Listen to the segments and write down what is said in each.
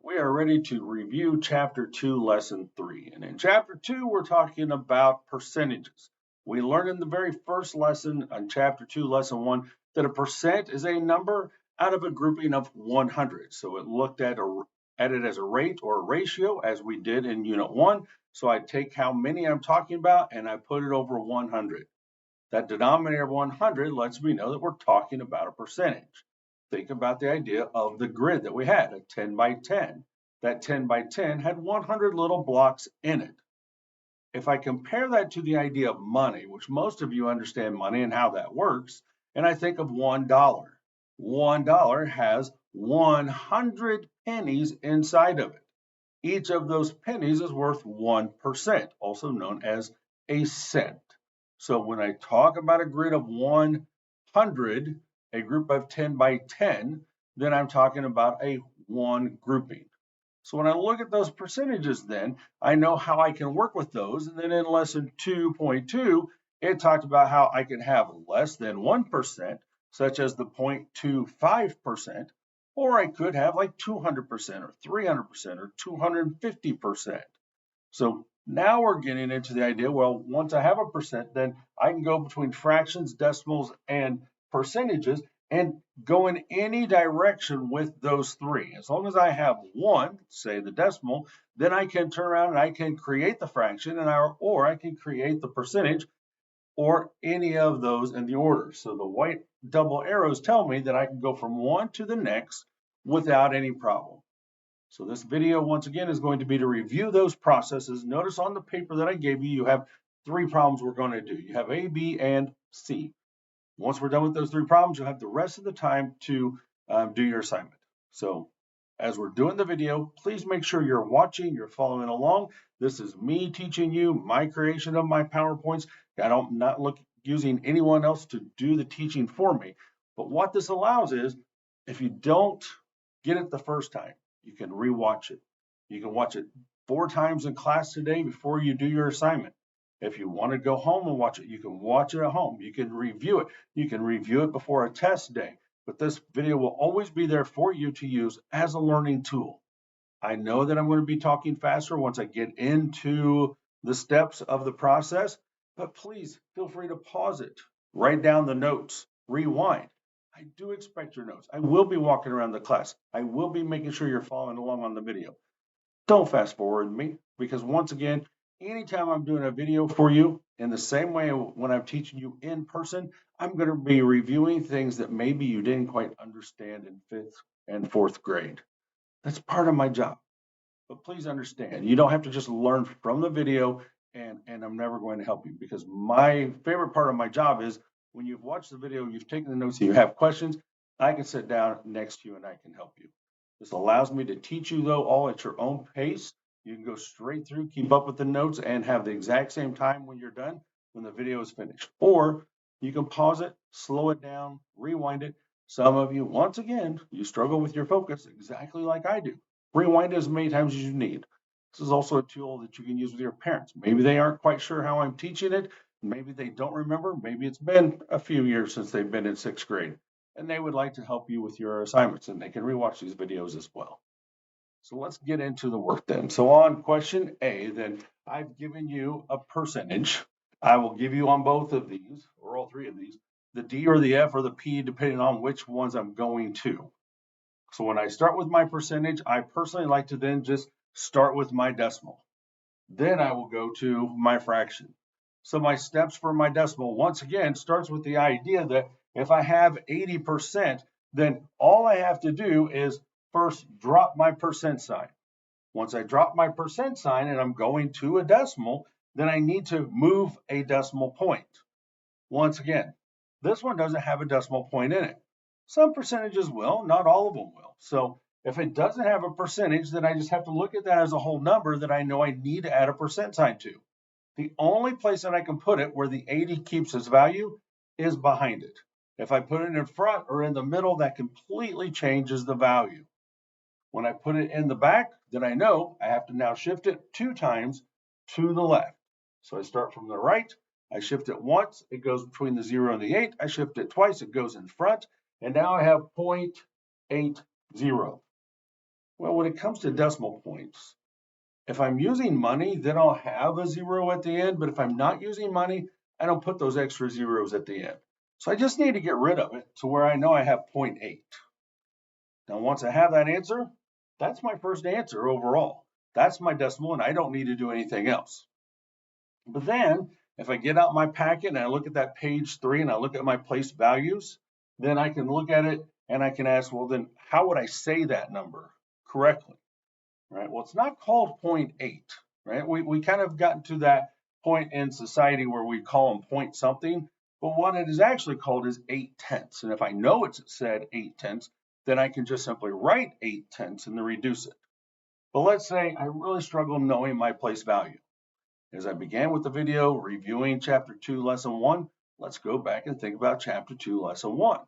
We are ready to review Chapter 2, Lesson 3. And in Chapter 2, we're talking about percentages. We learned in the very first lesson on Chapter 2, Lesson 1, that a percent is a number out of a grouping of 100. So it looked at it as a rate or a ratio, as we did in Unit 1. So I take how many I'm talking about and I put it over 100. That denominator of 100 lets me know that we're talking about a percentage. Think about the idea of the grid that we had, a 10 by 10. That 10 by 10 had 100 little blocks in it. If I compare that to the idea of money, which most of you understand money and how that works, and I think of $1. $1 has 100 pennies inside of it. Each of those pennies is worth 1%, also known as a cent. So when I talk about a grid of 100, a group of 10 by 10, then I'm talking about a one grouping. So when I look at those percentages, then I know how I can work with those. And then in lesson 2.2, it talked about how I can have less than 1%, such as the 0.25%, or I could have like 200% or 300% or 250%. So now we're getting into the idea, well, once I have a percent, then I can go between fractions, decimals, and percentages and go in any direction with those three. As long as I have one, say the decimal, then I can turn around and I can create the fraction or I can create the percentage or any of those in the order. So the white double arrows tell me that I can go from one to the next without any problem. So this video, once again, is going to be to review those processes. Notice on the paper that I gave you, you have three problems we're going to do. You have A, B, and C. Once we're done with those three problems, you'll have the rest of the time to do your assignment. So as we're doing the video, please make sure you're watching, you're following along. This is me teaching you my creation of my PowerPoints. I'm not using anyone else to do the teaching for me. But what this allows is, if you don't get it the first time, you can rewatch it. You can watch it 4 times in class today before you do your assignment. If you want to go home and watch it, you can watch it at home. You can review it. You can review it before a test day. But this video will always be there for you to use as a learning tool. I know that I'm going to be talking faster once I get into the steps of the process, but please feel free to pause it, write down the notes, rewind. I do expect your notes. I will be walking around the class. I will be making sure you're following along on the video. Don't fast forward me, because once again, anytime I'm doing a video for you, in the same way when I'm teaching you in person, I'm going to be reviewing things that maybe you didn't quite understand in 5th and 4th grade. That's part of my job. But please understand, you don't have to just learn from the video and I'm never going to help you, because my favorite part of my job is when you've watched the video, you've taken the notes, and you have questions, I can sit down next to you and I can help you. This allows me to teach you, though, all at your own pace. You can go straight through, keep up with the notes, and have the exact same time when you're done, when the video is finished. Or you can pause it, slow it down, rewind it. Some of you, once again, you struggle with your focus exactly like I do. Rewind it as many times as you need. This is also a tool that you can use with your parents. Maybe they aren't quite sure how I'm teaching it. Maybe they don't remember. Maybe it's been a few years since they've been in 6th grade and they would like to help you with your assignments, and they can rewatch these videos as well. So let's get into the work then. So on question A, then I've given you a percentage. I will give you on both of these, or all three of these, the D or the F or the P, depending on which ones I'm going to. So when I start with my percentage, I personally like to then just start with my decimal. Then I will go to my fraction. So my steps for my decimal, once again, starts with the idea that if I have 80%, then all I have to do is first drop my percent sign. Once I drop my percent sign and I'm going to a decimal, then I need to move a decimal point. Once again, this one doesn't have a decimal point in it. Some percentages will, not all of them will. So if it doesn't have a percentage, then I just have to look at that as a whole number that I know I need to add a percent sign to. The only place that I can put it where the 80 keeps its value is behind it. If I put it in front or in the middle, that completely changes the value. When I put it in the back, then I know I have to now shift it 2 times to the left. So I start from the right, I shift it once, it goes between the 0 and the 8, I shift it twice, it goes in front, and now I have 0.80. Well, when it comes to decimal points, if I'm using money, then I'll have a zero at the end. But if I'm not using money, I don't put those extra zeros at the end. So I just need to get rid of it to where I know I have 0.8. Now, once I have that answer, that's my first answer overall. That's my decimal, and I don't need to do anything else. But then, if I get out my packet and I look at that page 3 and I look at my place values, then I can look at it and I can ask, well, then how would I say that number correctly? Right? Well, it's not called 0.8, right? We kind of gotten to that point in society where we call them point something, but what it is actually called is 8/10. And if I know it's said 8/10, then I can just simply write 8/10 and then reduce it. But let's say I really struggle knowing my place value. As I began with the video reviewing Chapter 2, Lesson 1, let's go back and think about Chapter 2, Lesson 1.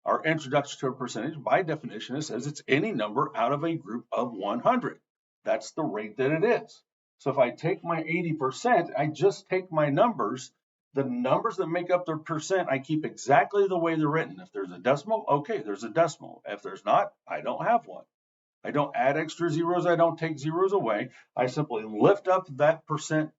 Our introduction to a percentage, by definition, it says it's any number out of a group of 100. That's the rate that it is. So if I take my 80%, I just take my numbers. The numbers that make up the percent, I keep exactly the way they're written. If there's a decimal, okay, there's a decimal. If there's not, I don't have one. I don't add extra zeros. I don't take zeros away. I simply lift up that percent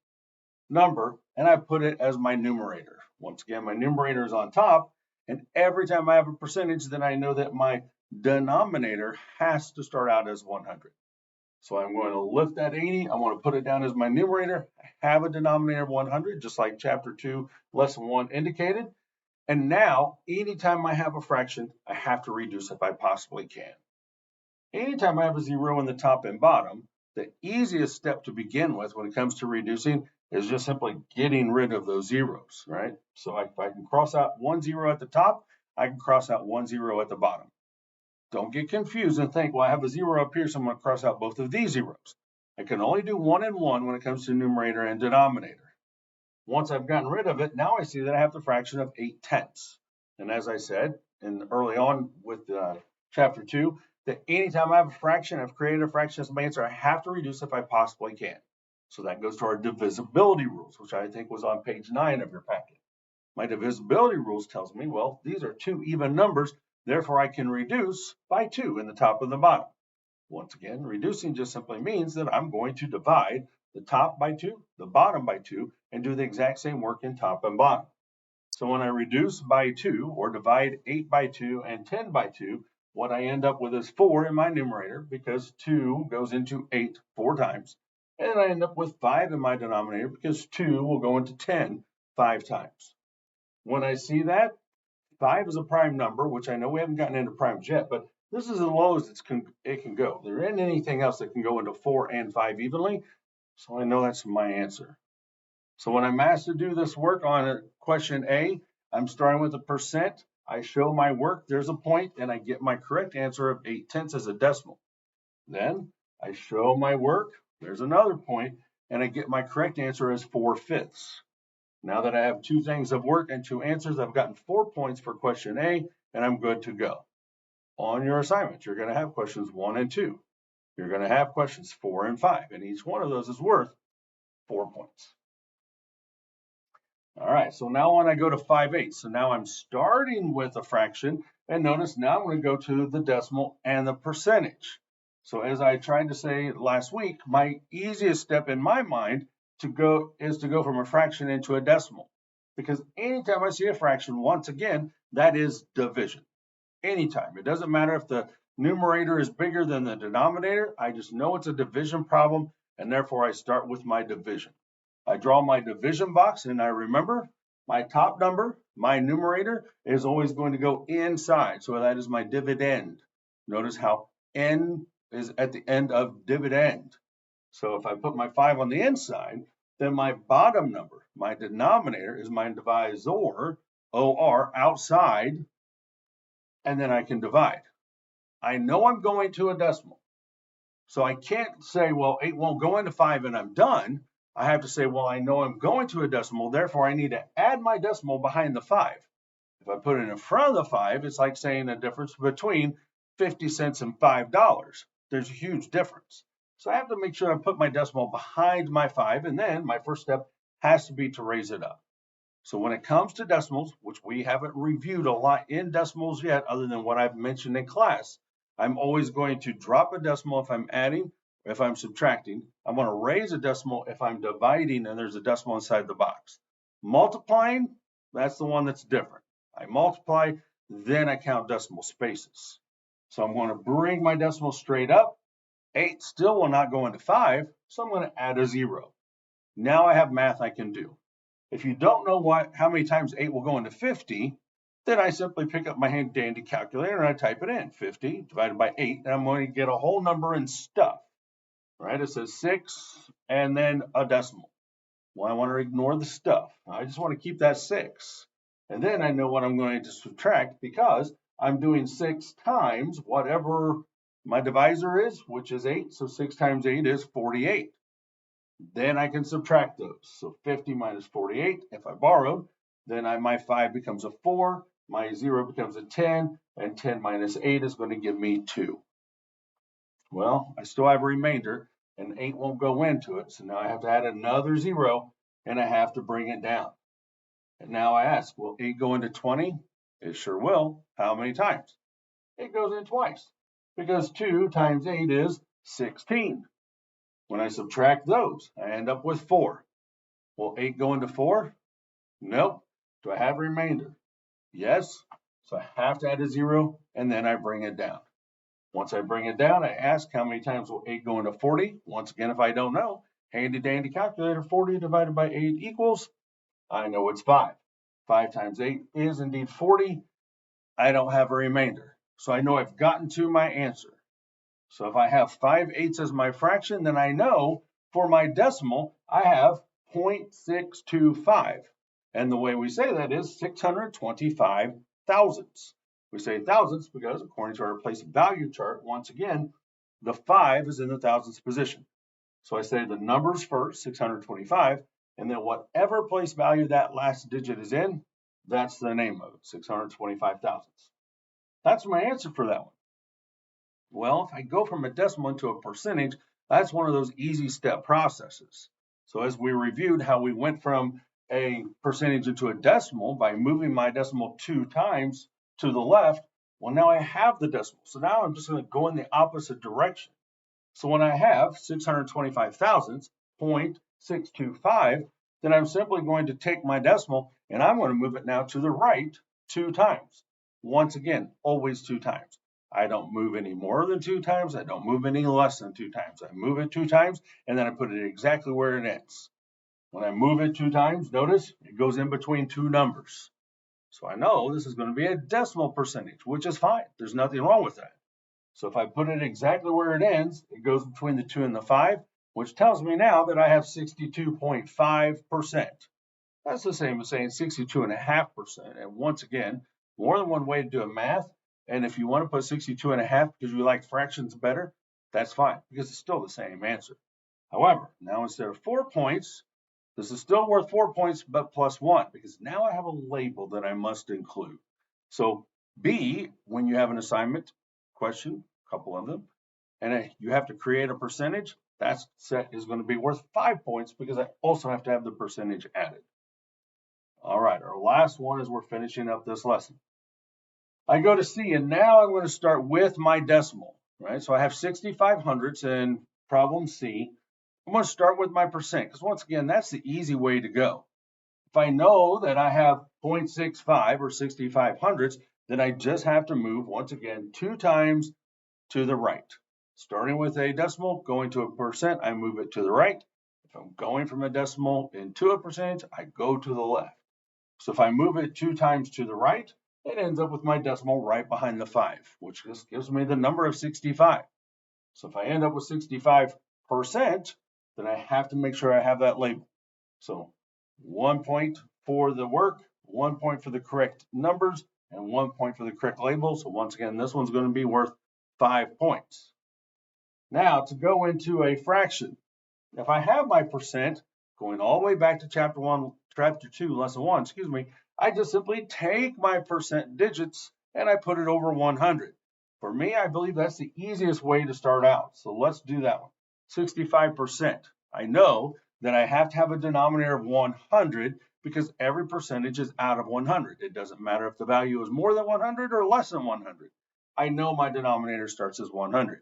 number and I put it as my numerator. Once again, my numerator is on top, and every time I have a percentage, then I know that my denominator has to start out as 100. So I'm going to lift that 80, I'm going to put it down as my numerator, I have a denominator of 100, just like Chapter 2, Lesson 1 indicated. And now, anytime I have a fraction, I have to reduce if I possibly can. Anytime I have a zero in the top and bottom, the easiest step to begin with when it comes to reducing is just simply getting rid of those zeros, right? So if I can cross out 1 0 at the top, I can cross out 1 0 at the bottom. Don't get confused and think, well, I have a 0 up here, so I'm going to cross out both of these zeros. I can only do 1 and 1 when it comes to numerator and denominator. Once I've gotten rid of it, now I see that I have the fraction of 8/10. And as I said early on with Chapter 2, that anytime I have a fraction, I've created a fraction as my answer, I have to reduce if I possibly can. So that goes to our divisibility rules, which I think was on page 9 of your packet. My divisibility rules tells me, well, these are two even numbers, therefore I can reduce by 2 in the top and the bottom. Once again, reducing just simply means that I'm going to divide the top by 2, the bottom by 2, and do the exact same work in top and bottom. So when I reduce by 2 or divide 8 by 2 and 10 by 2, what I end up with is 4 in my numerator because 2 goes into 8 4 times. And I end up with 5 in my denominator because 2 will go into 10 5 times. When I see that, 5 is a prime number, which I know we haven't gotten into primes yet, but this is as low as it can go. There isn't anything else that can go into 4 and 5 evenly, so I know that's my answer. So when I'm asked to do this work on question A, I'm starting with a percent. I show my work, there's a point, and I get my correct answer of 8/10 as a decimal. Then I show my work, there's another point, and I get my correct answer as 4/5. Now that I have 2 things of work and 2 answers, I've gotten 4 points for question A, and I'm good to go. On your assignment, you're going to have questions 1 and 2. You're going to have questions 4 and 5, and each one of those is worth 4 points. All right, so now when I go to 5/8, so now I'm starting with a fraction, and notice now I'm going to go to the decimal and the percentage. So as I tried to say last week, my easiest step in my mind is to go from a fraction into a decimal. Because anytime I see a fraction, once again, that is division. Anytime. It doesn't matter if the numerator is bigger than the denominator, I just know it's a division problem, and therefore I start with my division. I draw my division box, and I remember my top number, my numerator, is always going to go inside. So that is my dividend. Notice how n is at the end of dividend. So if I put my 5 on the inside, then my bottom number, my denominator, is my divisor, OR, outside, and then I can divide. I know I'm going to a decimal. So I can't say, well, 8 won't go into 5 and I'm done. I have to say, well, I know I'm going to a decimal, therefore I need to add my decimal behind the 5. If I put it in front of the 5, it's like saying the difference between 50 cents and $5. There's a huge difference. So I have to make sure I put my decimal behind my 5, and then my first step has to be to raise it up. So when it comes to decimals, which we haven't reviewed a lot in decimals yet, other than what I've mentioned in class, I'm always going to drop a decimal if I'm adding, or if I'm subtracting. I'm going to raise a decimal if I'm dividing and there's a decimal inside the box. Multiplying, that's the one that's different. I multiply, then I count decimal spaces. So I'm going to bring my decimal straight up. 8 still will not go into 5, so I'm going to add a 0. Now I have math I can do. If you don't know how many times 8 will go into 50, then I simply pick up my handy dandy calculator and I type it in. 50 divided by 8, and I'm going to get a whole number and stuff. Right? It says 6 and then a decimal. Well, I want to ignore the stuff. I just want to keep that 6. And then I know what I'm going to subtract because I'm doing 6 times whatever my divisor is, which is 8. So 6 times 8 is 48. Then I can subtract those. So 50 minus 48, if I borrowed, then my 5 becomes a 4, my 0 becomes a 10, and 10 minus 8 is going to give me 2. Well, I still have a remainder, and 8 won't go into it. So now I have to add another 0, and I have to bring it down. And now I ask, will 8 go into 20? It sure will. How many times? It goes in twice, because 2 times 8 is 16. When I subtract those, I end up with 4. Will 8 go into 4? Nope. Do I have a remainder? Yes. So I have to add a 0, and then I bring it down. Once I bring it down, I ask how many times will 8 go into 40? Once again, if I don't know, handy dandy calculator, 40 divided by 8 equals, I know it's 5. 5 times 8 is indeed 40. I don't have a remainder. So I know I've gotten to my answer. So if I have 5/8 as my fraction, then I know for my decimal, I have 0.625. And the way we say that is 625 thousandths. We say thousandths because according to our place value chart, once again, the 5 is in the thousandths position. So I say the numbers first, 625, and then whatever place value that last digit is in, that's the name of it, 625 thousandths. That's my answer for that one. Well, if I go from a decimal into a percentage, that's one of those easy step processes. So as we reviewed how we went from a percentage into a decimal by moving my decimal 2 times to the left, well, now I have the decimal. So now I'm just going to go in the opposite direction. So when I have 625 thousandths, 0.625, then I'm simply going to take my decimal and I'm going to move it now to the right 2 times. Once again, always 2 times. I don't move any more than 2 times. I don't move any less than 2 times. I move it 2 times, and then I put it exactly where it ends. When I move it 2 times, notice it goes in between 2 numbers. So I know this is going to be a decimal percentage, which is fine. There's nothing wrong with that. So if I put it exactly where it ends, it goes between the 2 and the 5, which tells me now that I have 62.5%. That's the same as saying 62.5%. And once again, more than one way to do a math. And if you want to put 62.5 because you like fractions better, that's fine because it's still the same answer. However, now instead of 4 points, this is still worth 4 points, but plus 1 because now I have a label that I must include. So B, when you have an assignment question, a couple of them, and you have to create a percentage, that set is going to be worth 5 points because I also have to have the percentage added. All right, our last one as we're finishing up this lesson. I go to C, and now I'm going to start with my decimal, right? So I have 65 hundredths in problem C. I'm going to start with my percent, because once again, that's the easy way to go. If I know that I have 0.65 or 65 hundredths, then I just have to move, once again, 2 times to the right. Starting with a decimal, going to a percent, I move it to the right. If I'm going from a decimal into a percentage, I go to the left. So if I move it 2 times to the right, it ends up with my decimal right behind the 5, which just gives me the number of 65. So if I end up with 65%, then I have to make sure I have that label. So 1 point for the work, 1 point for the correct numbers, and 1 point for the correct label. So once again, this one's going to be worth 5 points. Now to go into a fraction, if I have my percent, going all the way back to chapter 2, lesson 1, I just simply take my percent digits and I put it over 100. For me, I believe that's the easiest way to start out. So let's do that one. 65%. I know that I have to have a denominator of 100 because every percentage is out of 100. It doesn't matter if the value is more than 100 or less than 100. I know my denominator starts as 100.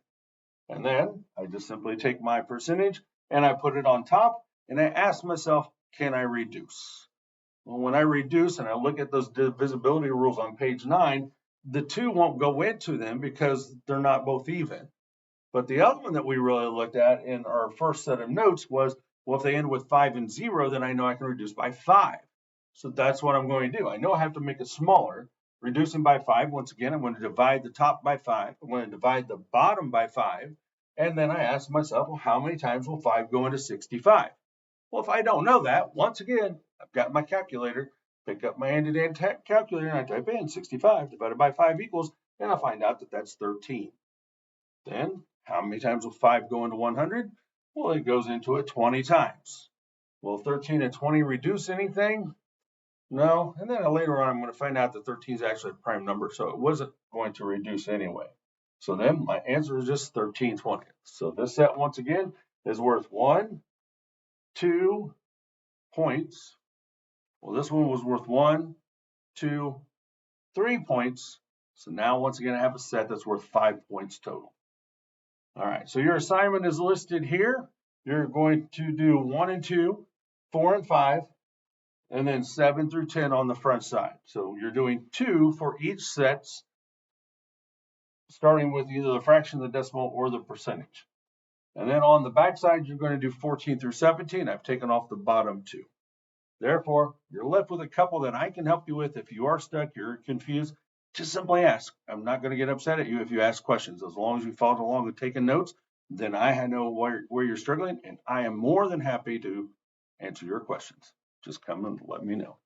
And then I just simply take my percentage and I put it on top and I ask myself, can I reduce? Well, when I reduce and I look at those divisibility rules on page 9, the 2 won't go into them because they're not both even. But the other one that we really looked at in our first set of notes was, well, if they end with 5 and 0, then I know I can reduce by 5. So that's what I'm going to do. I know I have to make it smaller. Reducing by 5, once again, I'm going to divide the top by 5. I'm going to divide the bottom by 5. And then I ask myself, well, how many times will 5 go into 65? Well, if I don't know that, once again, I've got my calculator, pick up my handy-dandy calculator, and I type in 65 divided by 5 equals, and I find out that that's 13. Then, how many times will 5 go into 100? Well, it goes into it 20 times. Will 13 and 20 reduce anything? No. And then later on, I'm going to find out that 13 is actually a prime number, so it wasn't going to reduce anyway. So then my answer is just 13/20. So this set, once again, is worth 1, 2 points. Well, this one was worth 1, 2, 3 points. So now, once again, I have a set that's worth 5 points total. All right, so your assignment is listed here. You're going to do 1 and 2, 4 and 5, and then 7 through 10 on the front side. So you're doing 2 for each set, starting with either the fraction, the decimal, or the percentage. And then on the back side, you're going to do 14 through 17. I've taken off the bottom 2. Therefore, you're left with a couple that I can help you with. If you are stuck, you're confused, just simply ask. I'm not going to get upset at you if you ask questions. As long as you followed along with taking notes, then I know where you're struggling, and I am more than happy to answer your questions. Just come and let me know.